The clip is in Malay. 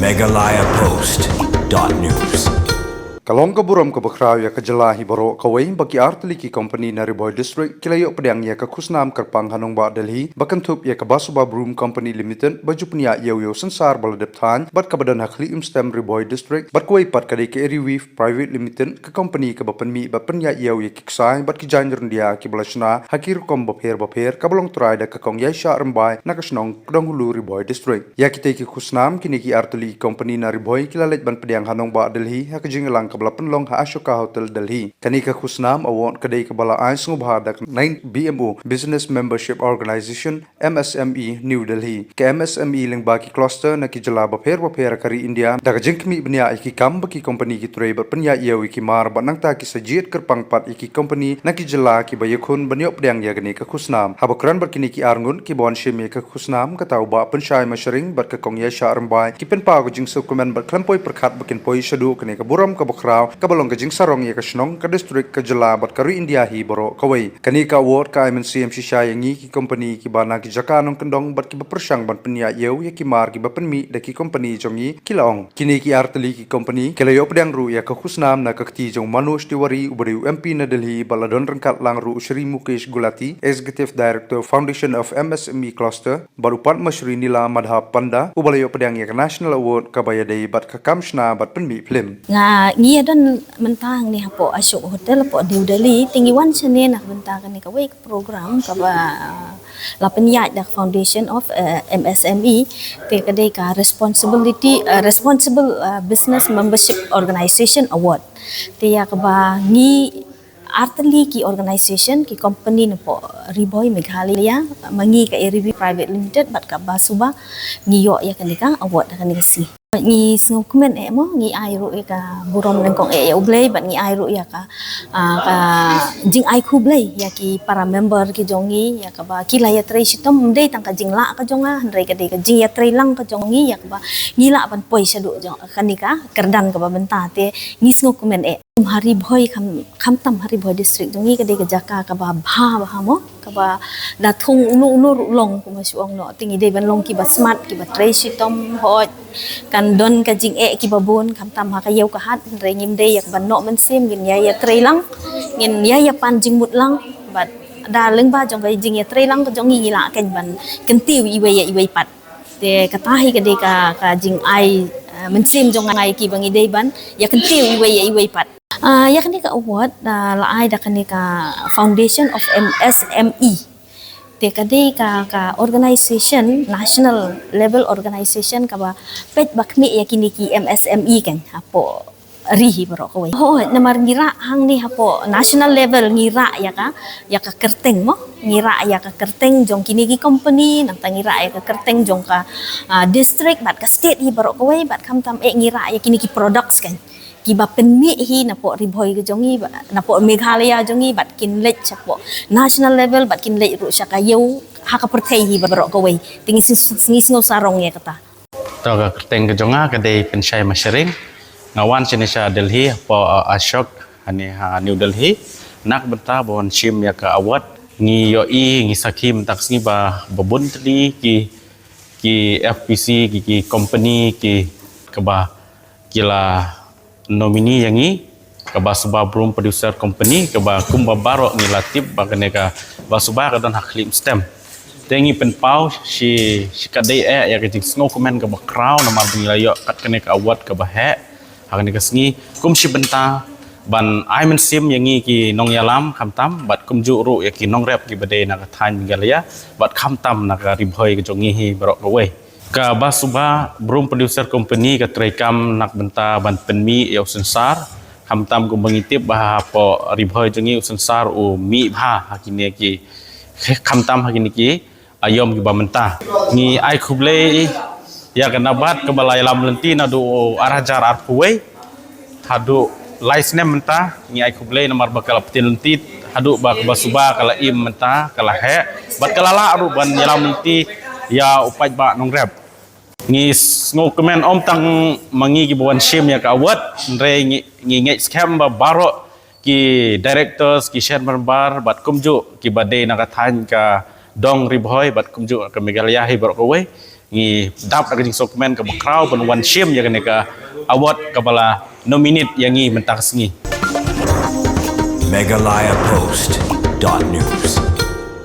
megalayapost.news Kalong kaburam ka bakraw ya kajala hibaro kawai bagi artli ki company na Riboy District kilayo pedang ya ka kusnam karpang hanong ba Delhi bakantup ya ka Basuba Broom Company Limited baju punya yo sensar baladep than bat ka badan hakli imstem Riboy District bat kuai pat kadai ke Eriweave Private Limited ka company ka bapanmi bapan ya yo ya kiksai bat ki janjur dia ki balashna hakir kom bapher ka balong trai da ka kong ya sha rambai na kasnong kdong hulu Riboy District ya kita ki kusnam kini ki artli company na Riboy kilalet ban pedang hanong ba Delhi hakajingalang kabalapan long ha Ashoka Hotel Delhi kanika khusnam award kadai kabala ais ngubhadak 9 BMO Business Membership Organization MSME New Delhi ke MSME ling baki cluster na ki jala bapher kari India daga jingkmi bnya iki kam baki company ki tray bar panya yawi ki mar banang ta ki sajiet kerpang pat iki company na ki jala ki bayakun banyok pedang ya kanika khusnam habakran bar kini ki arngun ki bon sheme ka khusnam ka tau ba penshai masharing bar ka kongya sha armbai ki pen pa go jing sukumen bar klampoi perkhat bakin poi shadu kanika buram ka kraw kabalong ka jing sarong ya kasnong ka district ka jala bat karu India hi boro kawai kanika award ka MNCM shisha yangi ki company ki bana ki jaka nong kendong bat ki bepersang ban penya yeu ya ki mar ki bapenmi da ki company jongi kilaong kini ki artli ki company kelayo pedang ru ya ka khusnam na ka kti jong Manoj Tiwari ubari MP na Delhi baladon rangkat lang ru Shri Mukesh Gulati Executive Director Foundation of MSME Cluster barupat Mashri Nila Madhab Panda ubalayo pedang ya ka National Award ka bayadai bat ka kamshna bat penmi film Ngia dan mentang ni hapo Ashok Hotel po New Delhi tinggi wan sene nak mentang ni kawai program kaba lapenya dak Foundation of MSME te kadai ka responsible business membership organization award te ya kaba ngi artli ki organisation ki company na po Riboy Meghalaya mangi ka Eriweave Private Limited bat ka Basuba ngiyo ya kanika award kanika si ngi snokmen mo ngi airu ka burom lengkong ublay bat ngi airu ya ka jing ai kublay ya ki para member ki jongi ya ka ba kilaya tray sitom mdei tang ka jingla ka jonga ndrei ka de ka jing ya tray lang ka jongi ya ka ba ngila pan poi sadu jong kanika kerdan ka ba benta te ngi snokmen hari boy kam tam hari boy district jongi ka de ka jaka ka ba mo ka ba da thung unu long ko masuang no tingi de ban long ki ba smart ki ba tray sitom hot kan don ka jing ki babon kam tam ha ka yau ka hat re ngim de yak ban no man sim gin ya tray lang ngin ya pan jing mut lang bat da leng ba jong ka jing ya tray lang ka jong ngi la kan ban kentiu iwe pat te katahi ka de ka jing ai man sim jong ngai ki bangi de ban ya kentiu iwe pat ya kanika award la ai da kanika Foundation of MSME te kadai ka organization national level organization ka ba pet bakmi ya kini ki MSME kan apo rihi bro ko namar ngira hang ni apo national level ngira ya ka kerteng mo ngira ya ka kerteng jong kini ki company nang tangira ya ka kerteng jong ka district bat ka state hi bro ko bat kam tam ngira ya kini ki products kan kiba penmi hi na po Riboy ke jongi na po Meghalaya jongi bat kin lech po national level bat kin lech ru sya kayo haka perthai hi baro ko wei tingi singo sarong ya kata to ka kerteng ke jonga ka dei penshai masharing ngawan sinisha Delhi po Ashok hani ha New Delhi nak benta bon shim ya ka award ngi yo ngi sakim taksi ba babun tli ki FPC ki company ki ka ba kila nomini yangi ke Basuba Broom Producer Company ke kumba baro ni latip bagane ka Basuba ka dan haklim stem tengi penpau si kadai ya ke sngo komen ke bakraw na mar binilayo kat kene ka award ke bahe hakane ka sngi kum si benta ban aimen sim yangi ki nong yalam khamtam bat kum ju ru ya ki nong rep ki bade na ka than galaya bat khamtam na ka Riboy ke jongi hi baro ka we ka Basuba Broom Producer Company ka traikam nak benta ban penmi ya sensar hamtam ko mangitip bah po Riboy jongi sensar u mi bha hakine ki hamtam hakine ki ayom ki bamenta ni ai khuble ya kana bat ke balai lam lenti na do arajar arpuwe hadu license menta ni ai khuble nomor bakal petin lenti hadu ba Basuba kala im menta kala he bat kala la ru ban yalam lenti ya upai ba nong rep ngi ngo komen om tang mangi ki bawan shim ya ka award re ngi scam ba baro ki directors ki chairman bar bat kumju ki bade na ka than ka dong Riboy bat kumju ka Meghalaya hi baro ko we ngi dap nak jing sokmen ka bakraw ban wan shim ya kan ka award kapala nominate yang ngi mentak sengi Meghalaya Post.news.